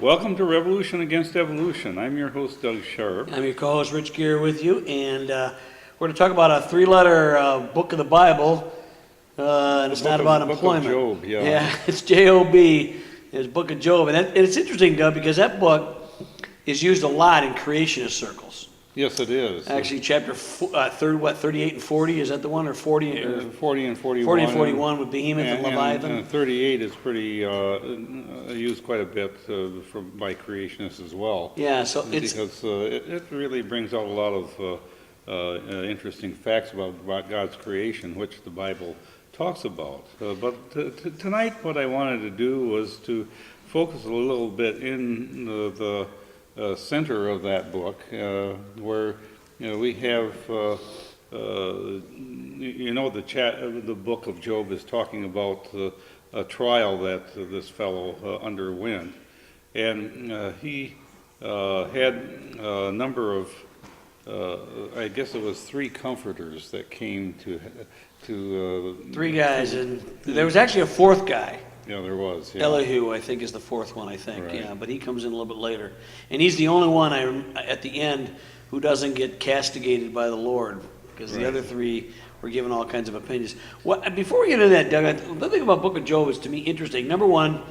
Welcome to Revolution Against Evolution. I'm your host, Doug Sharp. I'm your co-host, Rich Gear, with you, and we're going to talk about a three-letter book of the Bible, and it's not about employment. Book of Job, yeah. Yeah, it's J-O-B, it's Book of Job, and it's interesting, Doug, because that book is used a lot in creationist circles. Yes, it is. Actually, chapter 38 and 40, is that the one, or 40? Or 40 and 41. 40 and 41 with Behemoth and Leviathan. And 38 is pretty used quite a bit by creationists as well. Yeah, so it's... Because it really brings out a lot of interesting facts about God's creation, which the Bible talks about. But tonight what I wanted to do was to focus a little bit in the center of that book, where we have the book of Job is talking about a trial that this fellow underwent, and he had a number of I guess it was 3 comforters that came to 3 guys, and there was actually a 4th guy. Yeah, there was. Yeah. Elihu, I think, is the 4th one, I think. Right. Yeah, but he comes in a little bit later. And he's the only one at the end who doesn't get castigated by the Lord, because the other 3 were given all kinds of opinions. Before we get into that, Doug, the thing about Book of Job is, to me, interesting. Number one,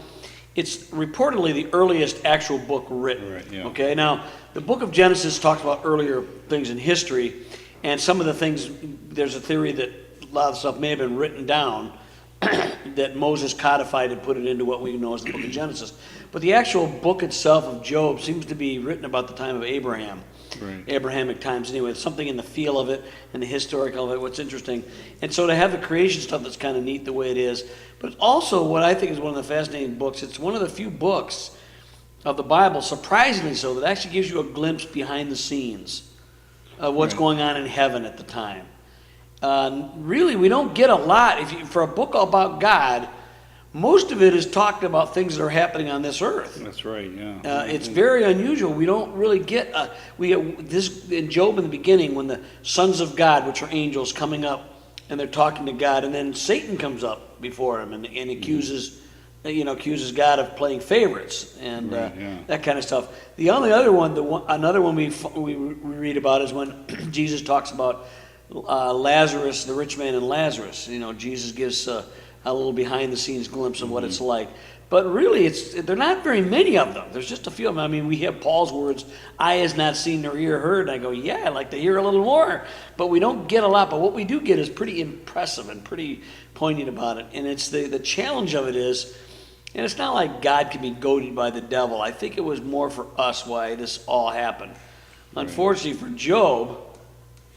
it's reportedly the earliest actual book written. Right, yeah. Okay, now, the book of Genesis talks about earlier things in history, and some of the things, there's a theory that a lot of stuff may have been written down, that Moses codified and put it into what we know as the book of Genesis. But the actual book itself of Job seems to be written about the time of Abraham. Right. Abrahamic times anyway. It's something in the feel of it and the historical of it, what's interesting. And so to have the creation stuff, that's kind of neat the way it is. But also what I think is one of the fascinating books, it's one of the few books of the Bible, surprisingly so, that actually gives you a glimpse behind the scenes of what's going on in heaven at the time. Really, we don't get a lot. For a book about God, most of it is talked about things that are happening on this earth. That's right, yeah. It's very unusual. We don't really get this in Job in the beginning, when the sons of God, which are angels, coming up and they're talking to God, and then Satan comes up before him and accuses God of playing favorites and that kind of stuff. The only other one, another one we read about is when Jesus talks about Lazarus, the rich man and Lazarus. Jesus gives a little behind-the-scenes glimpse of what it's like. But really, they're not very many of them. There's just a few of them. I mean, we have Paul's words, "Eye has not seen nor ear heard." And I go, yeah, I'd like to hear a little more. But we don't get a lot. But what we do get is pretty impressive and pretty poignant about it. And it's the challenge of it is, and it's not like God can be goaded by the devil. I think it was more for us why this all happened. Right. Unfortunately for Job,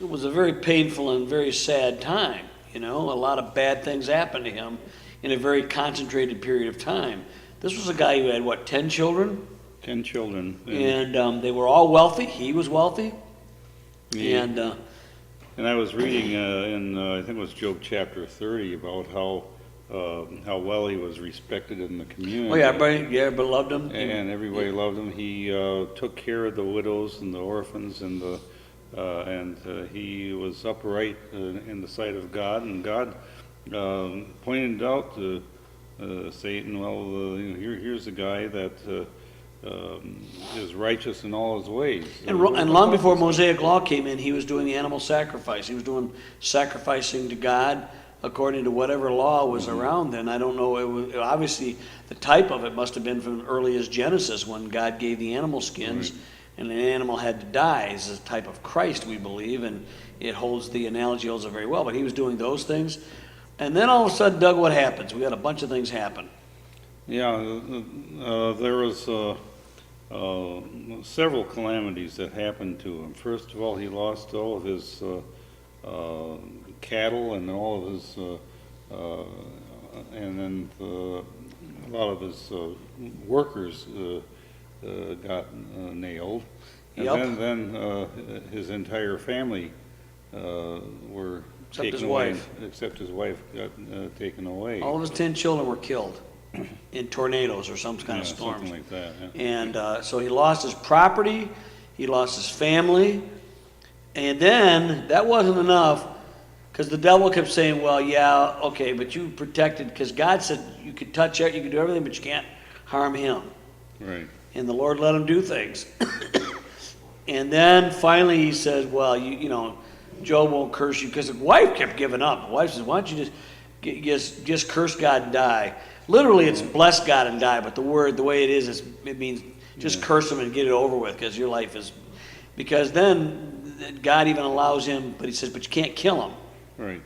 it was a very painful and very sad time. A lot of bad things happened to him in a very concentrated period of time. This was a guy who had, 10 children? 10 children. And they were all wealthy. He was wealthy. Yeah. And I was reading in, I think it was Job chapter 30, about how well he was respected in the community. Oh, yeah, everybody loved him. And everybody loved him. He took care of the widows and the orphans, and he was upright in the sight of God, and God pointed out to Satan, well, here's a guy that is righteous in all his ways. And long before Mosaic law came in, he was doing animal sacrifice. He was doing sacrificing to God according to whatever law was around then. I don't know, it was, obviously the type of it must have been from early as Genesis, when God gave the animal skins. Right. And an animal had to die as a type of Christ, we believe, and the analogy holds it very well. But he was doing those things. And then all of a sudden, Doug, what happens? We had a bunch of things happen. Yeah, there was several calamities that happened to him. First of all, he lost all of his cattle and all of his, and then a lot of his workers got nailed, and then his entire family were taken away, except his wife got taken away. All of his 10 children were killed in tornadoes or some kind of storms. Something like that. Yeah. And so he lost his property, he lost his family, and then that wasn't enough, because the devil kept saying, well, yeah, okay, but you protected, because God said you could touch it, you could do everything, but you can't harm him. Right. and the Lord let him do things. And then finally he says, well, you know, Job won't curse you, because the wife kept giving up. The wife says, why don't you just curse God and die? Literally, it's bless God and die, but the way it is, it means just curse him and get it over with, because your life is... Because then God even allows him, but he says, but you can't kill him. Right.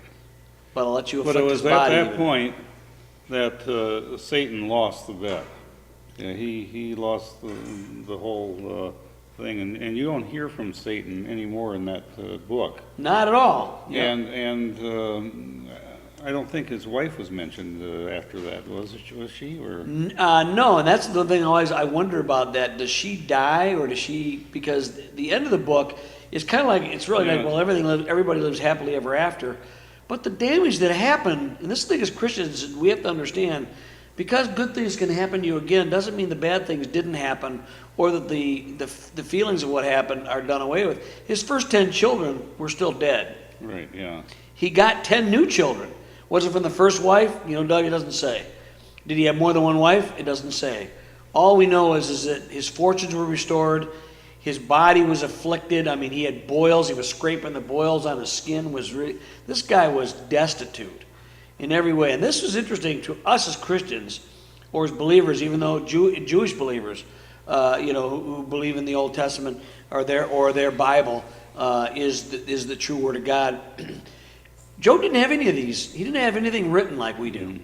But I'll let you But afflict it his was body. at that point that Satan lost the bet. Yeah, he lost the whole thing, and you don't hear from Satan anymore in that book. Not at all. Yeah. And I don't think his wife was mentioned after that. Was she? Or No, and that's the thing I wonder about that. Does she die, or does she? Because the end of the book is kind of like, it's really like, well, everybody lives happily ever after. But the damage that happened, and this thing as Christians, we have to understand, because good things can happen to you again, doesn't mean the bad things didn't happen, or that the feelings of what happened are done away with. His first 10 children were still dead. right? Yeah. He got 10 new children. Was it from the first wife? You know, Doug, it doesn't say. Did he have more than one wife? It doesn't say. All we know is that his fortunes were restored. His body was afflicted. I mean, he had boils. He was scraping the boils on his skin. This guy was destitute in every way. And this was interesting to us as Christians, or as believers, even though Jewish believers, who believe in the Old Testament or their Bible is the true Word of God. Job didn't have any of these. He didn't have anything written like we do.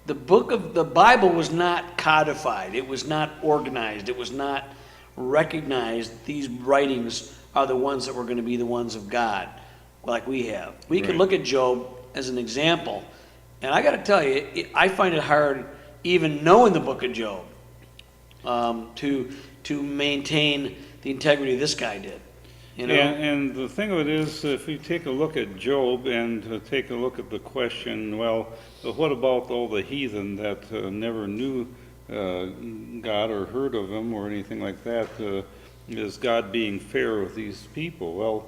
The Bible was not codified. It was not organized. It was not recognized. These writings are the ones that were going to be the ones of God, like we have. We can look at Job as an example, and I got to tell you, I find it hard, even knowing the book of Job, to maintain the integrity this guy did. You know? And the thing of it is, if you take a look at Job and take a look at the question, well, what about all the heathen that never knew God or heard of him or anything like that? Is God being fair with these people? Well,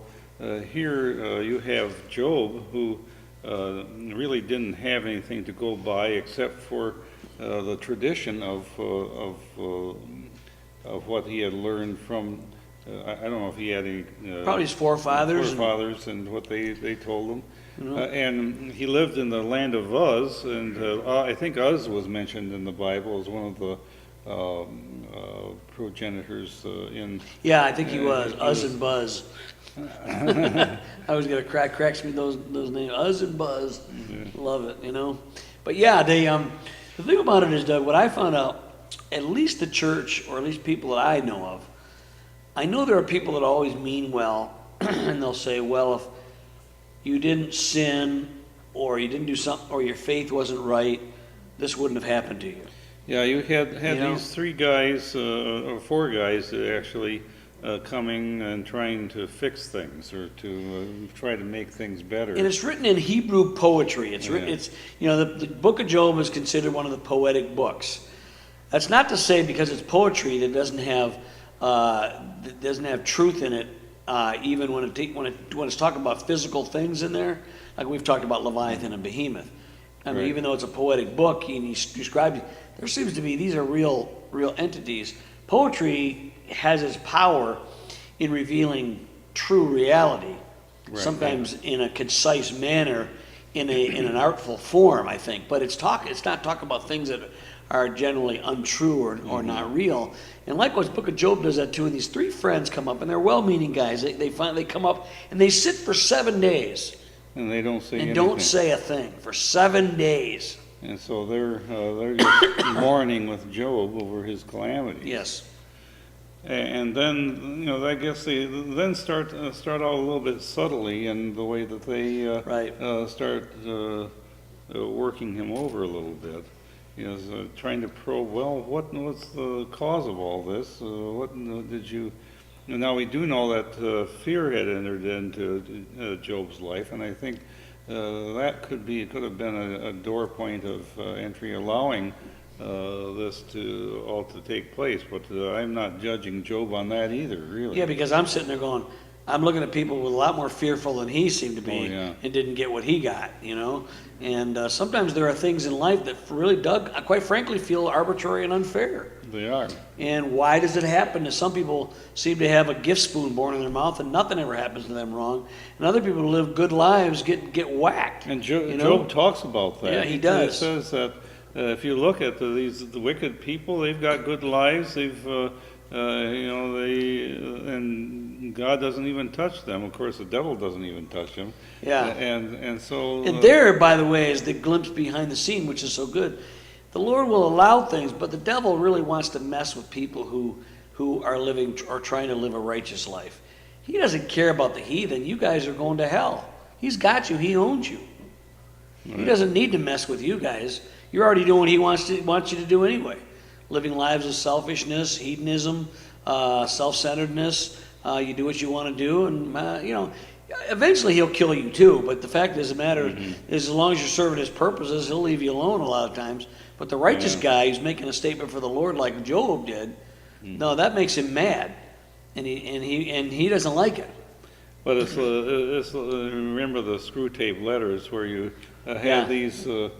here you have Job, who really didn't have anything to go by except for the tradition of what he had learned from. I don't know if he had any... Probably his forefathers. And what they told him. And he lived in the land of Uz, and I think Uz was mentioned in the Bible as one of the progenitors in... Yeah, I think he was. Uz and Buzz. I was going to cracks me those names. Uz and Buzz. Love it, you know. But yeah, the thing about it is, Doug, what I found out, at least the church, or at least people that I know of, I know there are people that always mean well, and they'll say, well, if you didn't sin, or you didn't do something, or your faith wasn't right, this wouldn't have happened to you. Yeah, you had these 3 guys, or 4 guys actually, coming and trying to fix things, or to try to make things better. And it's written in Hebrew poetry. It's written, the book of Job is considered one of the poetic books. That's not to say because it's poetry that doesn't have truth in it, even when it's talking about physical things in there, like we've talked about Leviathan and Behemoth. I mean, even though it's a poetic book, and he describes, there seems to be, these are real entities. Poetry has its power in revealing true reality, sometimes in a concise manner, in an artful form, I think. But it's not talking about things that are generally untrue or not real. And likewise, the book of Job does that too. And these 3 friends come up, and they're well-meaning guys. They finally come up, and they sit for 7 days. And they don't say anything. And don't say a thing for 7 days. And so they're just mourning with Job over his calamities. Yes. And then, I guess they then start out a little bit subtly in the way that they start working him over a little bit. Trying to probe, well, what's the cause of all this? What did you... Now, we do know that fear had entered into Job's life, and I think that could have been a door point of entry, allowing this to take place. But I'm not judging Job on that either, really. Yeah, because I'm sitting there going, I'm looking at people with a lot more fearful than he seemed to be, and didn't get what he got, And sometimes there are things in life that really, Doug, quite frankly, feel arbitrary and unfair. They are. And why does it happen? Some people seem to have a gift spoon born in their mouth and nothing ever happens to them wrong. And other people who live good lives get whacked. And you know? Job talks about that. Yeah, he does. He says that if you look at the wicked people, they've got good lives. And God doesn't even touch them. Of course, the devil doesn't even touch them. Yeah. And so. And there, by the way, is the glimpse behind the scene, which is so good. The Lord will allow things, but the devil really wants to mess with people who are living or trying to live a righteous life. He doesn't care about the heathen. You guys are going to hell. He's got you. He owns you. Right. He doesn't need to mess with you guys. You're already doing what he wants you to do anyway. Living lives of selfishness, hedonism, self-centeredness. You do what you want to do, and eventually he'll kill you too. But the fact is, the matter is, as long as you're serving his purposes, he'll leave you alone a lot of times. But the righteous guy who's making a statement for the Lord, like Job did, no, that makes him mad, and he doesn't like it. But it's remember the screw tape letters where you had these. They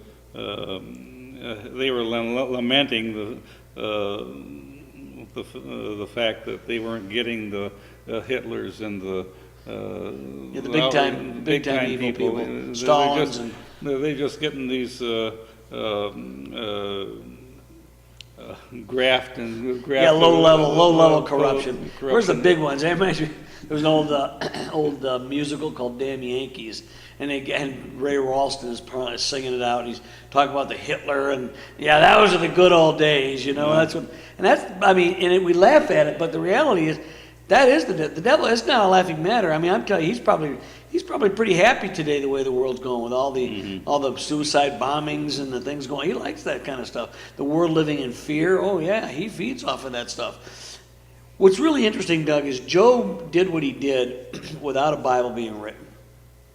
were lamenting the fact that they weren't getting the Hitlers and the big time evil people. Stalins they're just getting these graft low level corruption. Where's the big ones? There was an old musical called Damn Yankees, and Ray Ralston is singing it out, and he's talking about the Hitler, and those are the good old days, we laugh at it, but the reality is that is the devil. It's not a laughing matter. I mean, I'm telling you, he's probably pretty happy today the way the world's going with all the suicide bombings and the things going. He likes that kind of stuff. The world living in fear. Oh yeah, he feeds off of that stuff. What's really interesting, Doug, is Job did what he did without a Bible being written.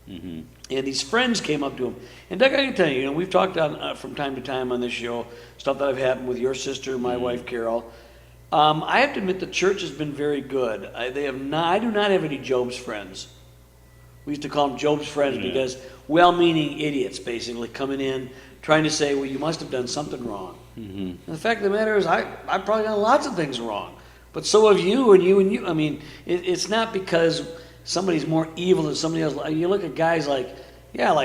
And these friends came up to him. And Doug, I can tell you, we've talked from time to time on this show, stuff that have happened with your sister, my wife, Carol. I have to admit the church has been very good. I do not have any Job's friends. We used to call them Job's friends because well-meaning idiots, basically, coming in, trying to say, well, you must have done something wrong. And the fact of the matter is, I've probably done lots of things wrong. But so have you and you and you. I mean, it's not because somebody's more evil than somebody else. You look at guys like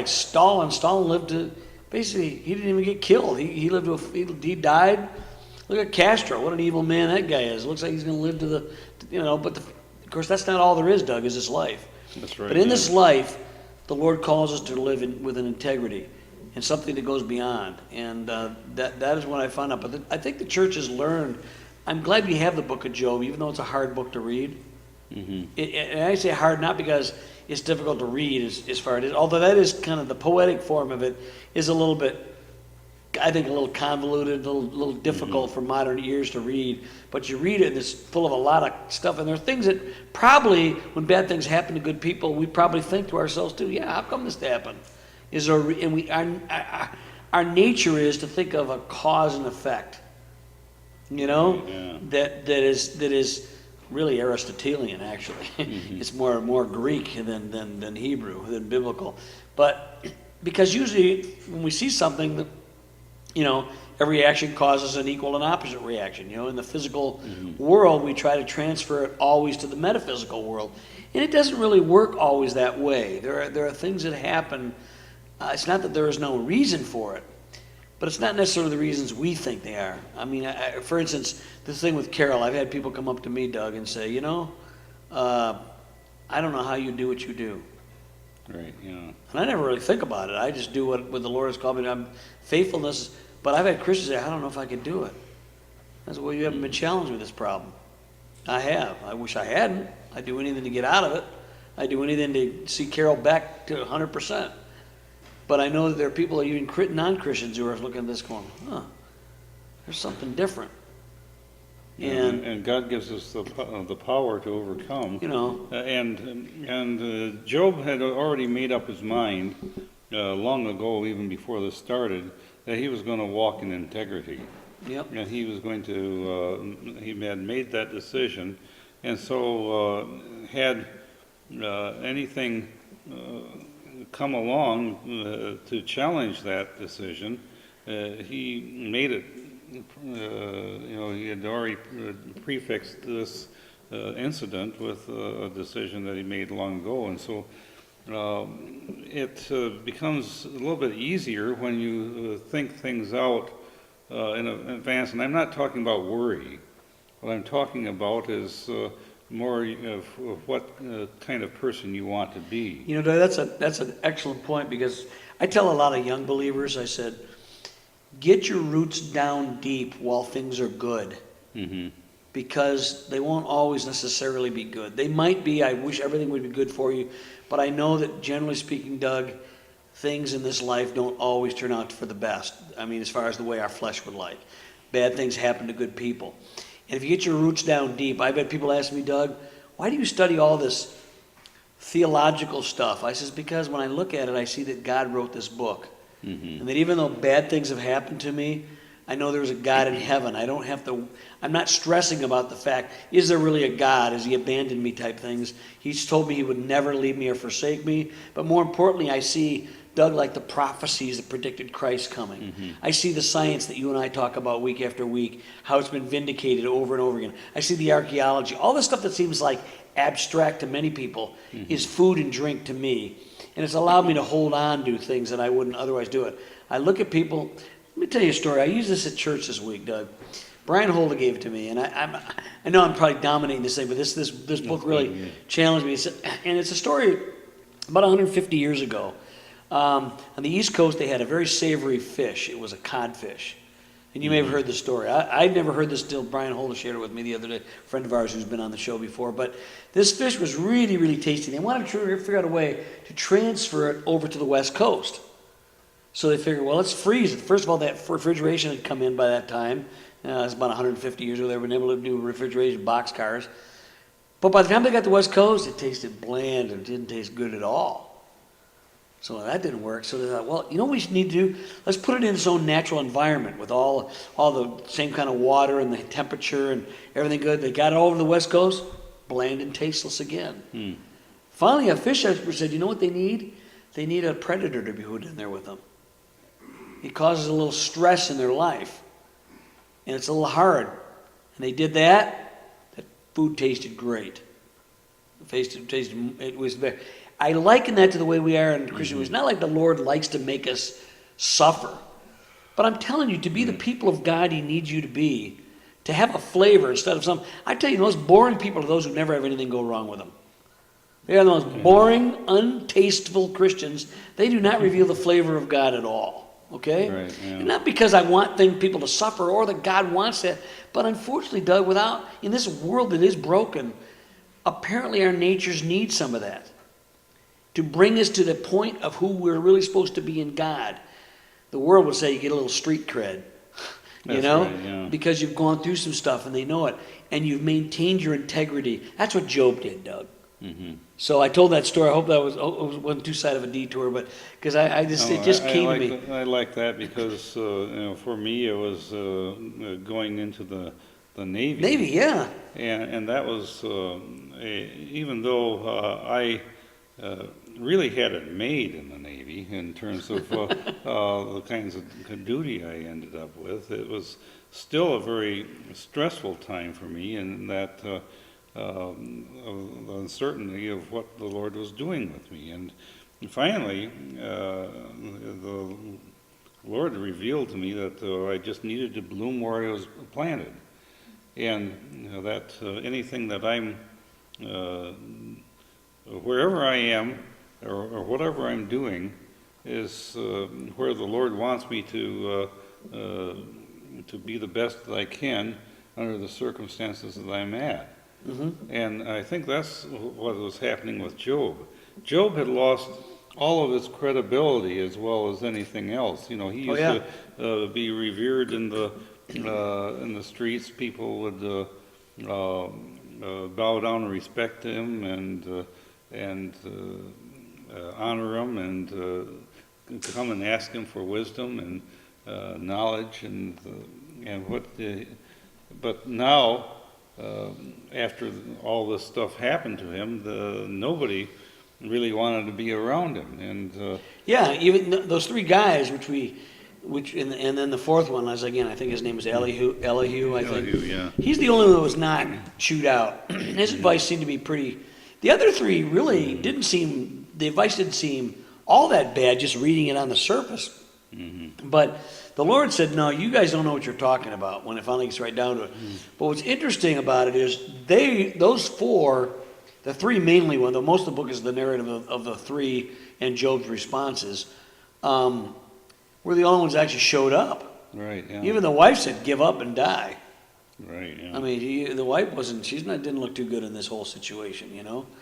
Stalin. Stalin lived to, basically, he didn't even get killed. He lived to, he died. Look at Castro. What an evil man that guy is. Looks like he's going to live to the, but of course that's not all there is, Doug, is this life. That's right. But in this life, the Lord calls us to live with an integrity and something that goes beyond. And that is what I found out. But I think the church has learned. I'm glad we have the book of Job, even though it's a hard book to read. And I say hard not because it's difficult to read as far as it is, although that is kind of the poetic form of it is a little bit, I think, a little convoluted, a little difficult for modern ears to read. But you read it, and it's full of a lot of stuff. And there are things that probably, when bad things happen to good people, we probably think to ourselves too, how come this happened? Our nature is to think of a cause and effect. That is really Aristotelian, actually. It's more Greek than Hebrew, than biblical. But because usually when we see something that, every action causes an equal and opposite reaction. In the physical world, we try to transfer it always to the metaphysical world. And it doesn't really work always that way. There are things that happen. It's not that there is no reason for it, but it's not necessarily the reasons we think they are. I mean, for instance, this thing with Carol, I've had people come up to me, Doug, and say, I don't know how you do what you do. Right, And I never really think about it. I just do what the Lord has called me to. I'm faithfulness. But I've had Christians say, I don't know if I could do it. I said, well, you haven't been challenged with this problem. I have. I wish I hadn't. I'd do anything to get out of it. I'd do anything to see Carol back to 100%. But I know that there are people, even non-Christians, who are looking at this going, there's something different. And God gives us the power to overcome. And Job had already made up his mind long ago, even before this started, that he was going to walk in integrity. Yep. And he was going to, he had made that decision. And so had anything come along to challenge that decision, he made it he had already prefixed this incident with a decision that he made long ago, and so it becomes a little bit easier when you think things out in advance. And I'm not talking about worry. What I'm talking about is more of what kind of person you want to be. You know, Doug, that's an excellent point, because I tell a lot of young believers, I said, get your roots down deep while things are good. Mm-hmm. Because they won't always necessarily be good. They might be, I wish everything would be good for you, but I know that generally speaking, Doug, things in this life don't always turn out for the best. I mean, as far as the way our flesh would like. Bad things happen to good people. And if you get your roots down deep, I've had people ask me, Doug, why do you study all this theological stuff? I says, because when I look at it, I see that God wrote this book. Mm-hmm. And that even though bad things have happened to me, I know there's a God in heaven. I'm not stressing about the fact, is there really a God? Has he abandoned me type things? He's told me he would never leave me or forsake me. But more importantly, I see, Doug, like the prophecies that predicted Christ coming. Mm-hmm. I see the science that you and I talk about week after week, how it's been vindicated over and over again. I see the archaeology. All this stuff that seems like abstract to many people is food and drink to me. And it's allowed me to hold on to things that I wouldn't otherwise do it. I look at people. Let me tell you a story. I used this at church this week, Doug. Brian Holder gave it to me, and I know I'm probably dominating this thing, but this book really challenged me. And it's a story about 150 years ago. On the East Coast, they had a very savory fish. It was a codfish. And you may have heard the story. I'd never heard this till Brian Holder shared it with me the other day, a friend of ours who's been on the show before. But this fish was really, really tasty. They wanted to figure out a way to transfer it over to the West Coast. So they figured, well, let's freeze it. First of all, that refrigeration had come in by that time. It was about 150 years ago. They were able to do refrigeration boxcars. But by the time they got to the West Coast, it tasted bland and didn't taste good at all. So that didn't work. So they thought, well, you know what we need to do? Let's put it in its own natural environment with all the same kind of water and the temperature and everything good. They got it all over the West Coast, bland and tasteless again. Finally, a fish expert said, you know what they need? They need a predator to be put in there with them. It causes a little stress in their life. And it's a little hard. And they did that. That food tasted great. It was very. I liken that to the way we are in Christian. It's not like the Lord likes to make us suffer. But I'm telling you, to be the people of God he needs you to be, to have a flavor instead of some. I tell you, the most boring people are those who never have anything go wrong with them. They are the most boring, untasteful Christians. They do not reveal the flavor of God at all. Okay? Right, yeah. And not because I want people to suffer or that God wants that, but unfortunately, Doug, in this world that is broken, apparently our natures need some of that to bring us to the point of who we're really supposed to be in God. The world would say you get a little street cred, because you've gone through some stuff and they know it, and you've maintained your integrity. That's what Job did, Doug. Mm-hmm. So I told that story. I hope that wasn't too side of a detour, but because it just came to me. I like that because for me it was going into the Navy. Navy, yeah. And that was even though I really had it made in the Navy in terms of the kinds of duty I ended up with. It was still a very stressful time for me, in that. The uncertainty of what the Lord was doing with me. And finally, the Lord revealed to me that I just needed to bloom where I was planted. And that anything that I'm, wherever I am, or whatever I'm doing, is where the Lord wants me to be the best that I can under the circumstances that I'm at. Mm-hmm. And I think that's what was happening with Job. Job had lost all of his credibility as well as anything else. He used to be revered in the streets. People would bow down and respect him and honor him and come and ask him for wisdom and knowledge and what. But now. After all this stuff happened to him, nobody really wanted to be around him, and even those three guys, which we and then the fourth one is, again, I think his name is Elihu, I think. Elihu, yeah. He's the only one that was not chewed out. His advice seemed to be pretty, the other three really the advice didn't seem all that bad, just reading it on the surface. But the Lord said, no, you guys don't know what you're talking about when it finally gets right down to it. But what's interesting about it is those four, the three mainly, most of the book is the narrative of the three and Job's responses, were the only ones that actually showed up. Right, yeah. Even the wife said, give up and die. Right, yeah. I mean, the wife didn't look too good in this whole situation,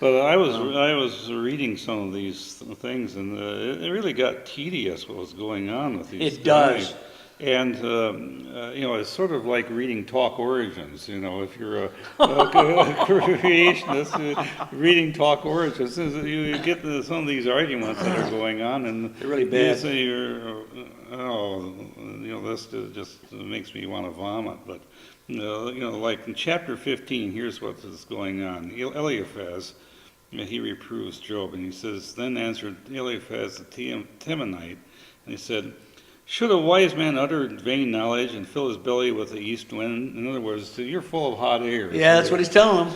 But I was reading some of these things, and it really got tedious what was going on with these It guys. does. And, it's sort of like reading Talk Origins, if you're a creationist, reading Talk Origins, you get some of these arguments that are going on, and They're really bad. you say this just makes me want to vomit, but, like in chapter 15, here's what is going on. Eliphaz, he reproves Job, and he says, then answered Eliphaz the Temanite, and he said, should a wise man utter vain knowledge and fill his belly with the east wind? In other words, you're full of hot air. Yeah, that's what he's telling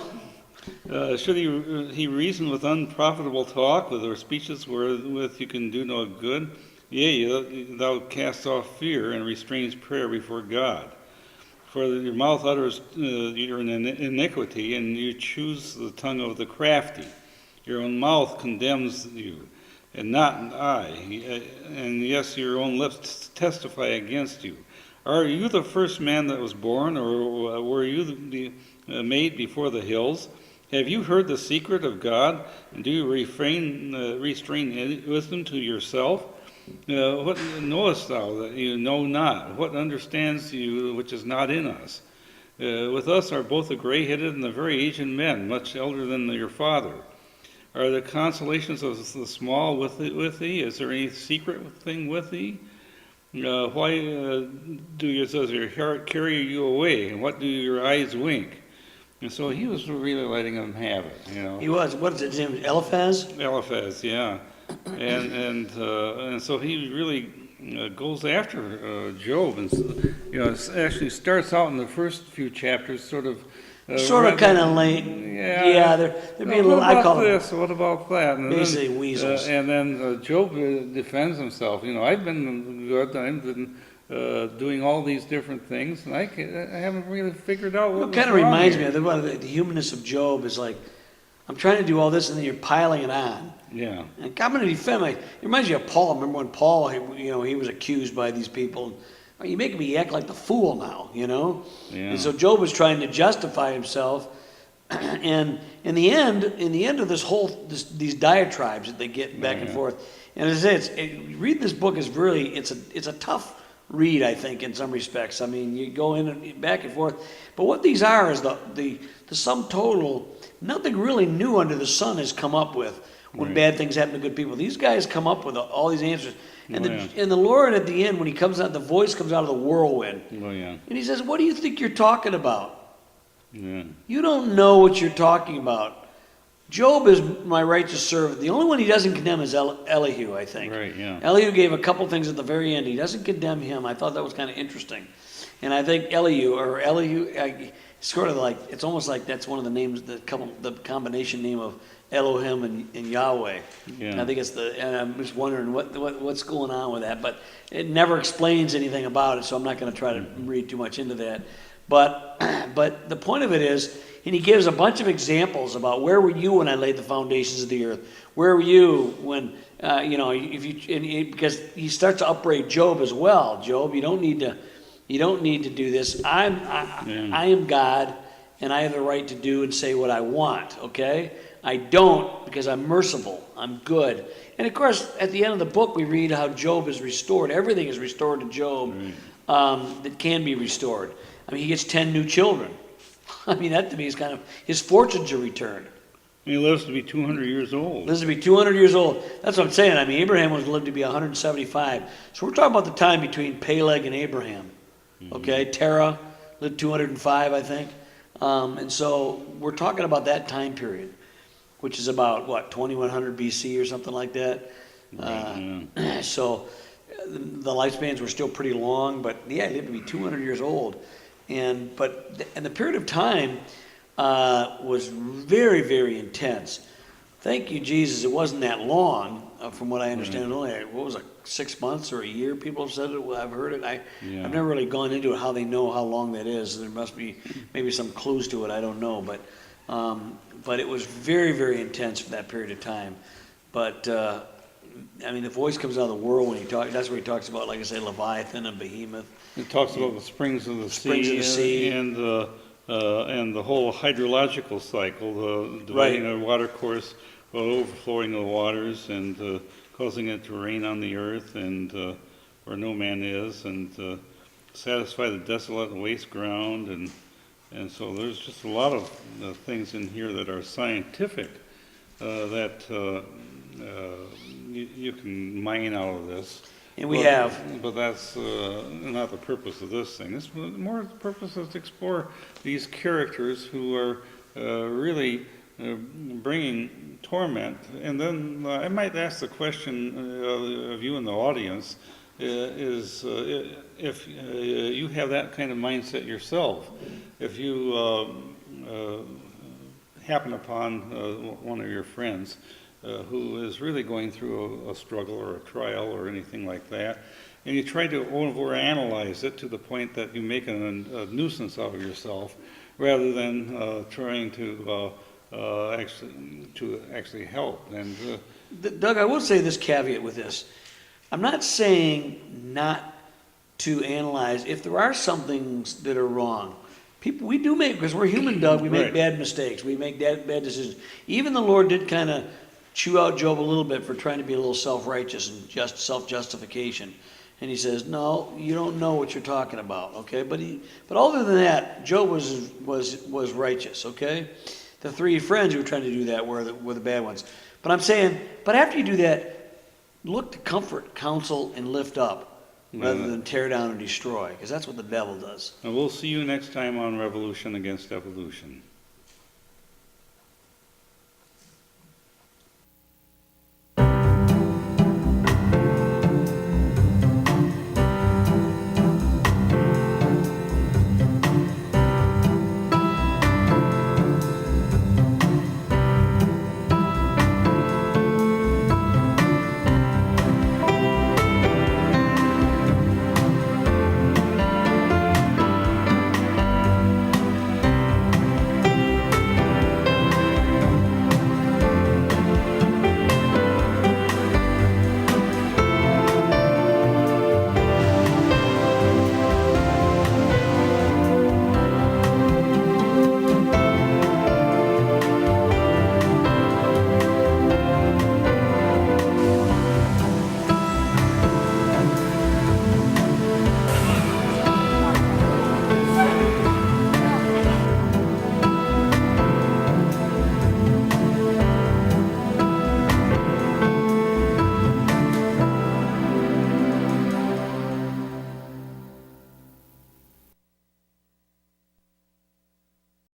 them. Should he reason with unprofitable talk, with our speeches wherewith you can do no good? Yea, thou cast off fear and restrains prayer before God. For your mouth utters your iniquity, and you choose the tongue of the crafty. Your own mouth condemns you, and not I. And yes, your own lips testify against you. Are you the first man that was born, or were you made before the hills? Have you heard the secret of God, and do you restrain wisdom to yourself? What knowest thou that you know not? What understands you which is not in us? With us are both the gray-headed and the very aged men, much elder than your father. Are the consolations of the small with thee? Is there any secret thing with thee? Why does your heart carry you away? And what do your eyes wink? And so he was really letting them have it, He was. What is it, his name? Eliphaz? Eliphaz, yeah. And so he really goes after Job, and it actually starts out in the first few chapters sort of kind of late. Yeah, they're being a little. I call this. What about that? And basically then, weasels. And then Job defends himself. I've been good. I've been doing all these different things, and I haven't really figured out what. It kind of reminds me of the humanness of Job. Is like, I'm trying to do all this, and then you're piling it on. Yeah. And I'm going to defend. It reminds you of Paul. Remember when Paul, he was accused by these people. You're making me act like the fool now, Yeah. And so Job was trying to justify himself, and in the end of these diatribes that they get back and forth. And as I say, read this book is really it's a tough read, I think, in some respects. I mean, you go in and back and forth, but what these are is the sum total. Nothing really new under the sun has come up with when bad things happen to good people. These guys come up with all these answers. And the Lord at the end, when he comes out, the voice comes out of the whirlwind. And he says, what do you think you're talking about? Yeah. You don't know what you're talking about. Job is my righteous servant. The only one he doesn't condemn is Elihu, I think. Right, yeah. Elihu gave a couple things at the very end. He doesn't condemn him. I thought that was kind of interesting. And I think Elihu, sort of like, it's almost like that's one of the names, the combination name of Elohim and Yahweh. Yeah. I think and I'm just wondering what's going on with that, but it never explains anything about it, so I'm not going to try to read too much into that. But the point of it is, and he gives a bunch of examples about where were you when I laid the foundations of the earth? Where were you when because he starts to upbraid Job as well. Job, you don't need to do this. I am God, and I have the right to do and say what I want. Okay. I don't, because I'm merciful. I'm good. And of course, at the end of the book, we read how Job is restored. Everything is restored to Job that can be restored. I mean, he gets 10 new children. I mean, that to me is kind of, his fortunes are returned. He lives to be 200 years old. Lives to be 200 years old. That's what I'm saying. I mean, Abraham was lived to be 175. So we're talking about the time between Peleg and Abraham. Okay, Terah lived 205, I think. And so we're talking about that time period, which is about, 2100 BC or something like that. So the lifespans were still pretty long, but yeah, he lived to be 200 years old. And the period of time was very, very intense. Thank you, Jesus, it wasn't that long, from what I understand. Only, what was it, 6 months or a year? People have said it. Well, I've heard it. I've never really gone into it, how they know how long that is. There must be maybe some clues to it. I don't know, but it was very, very intense for that period of time. But I mean, the voice comes out of the world when he talks. That's where he talks about, like I say, Leviathan and Behemoth. It talks about the springs of the Springs of the sea. and the whole hydrological cycle, the dividing of the water course, overflowing of the waters, and causing it to rain on the earth, and where no man is, and satisfy the desolate and waste ground, and so there's just a lot of things in here that are scientific that you can mine out of this. And we have. But that's not the purpose of this thing. This more the purpose is to explore these characters who are really bringing torment. And then I might ask the question of you in the audience, is if you have that kind of mindset yourself, if you happen upon one of your friends who is really going through a struggle or a trial or anything like that, and you try to overanalyze it to the point that you make a nuisance out of yourself, rather than trying to actually help. And Doug, I will say this caveat with this. I'm not saying not to analyze if there are some things that are wrong. People, we do make, because we're human, Doug, we make bad mistakes. We make bad decisions. Even the Lord did kind of chew out Job a little bit for trying to be a little self-righteous and just self-justification. And he says, no, you don't know what you're talking about, okay? But other than that, Job was righteous, okay? The three friends who were trying to do that were the bad ones. But I'm saying, but after you do that, look to comfort, counsel, and lift up, rather than tear down and destroy, because that's what the devil does. we'll see you next time on Revolution Against Evolution.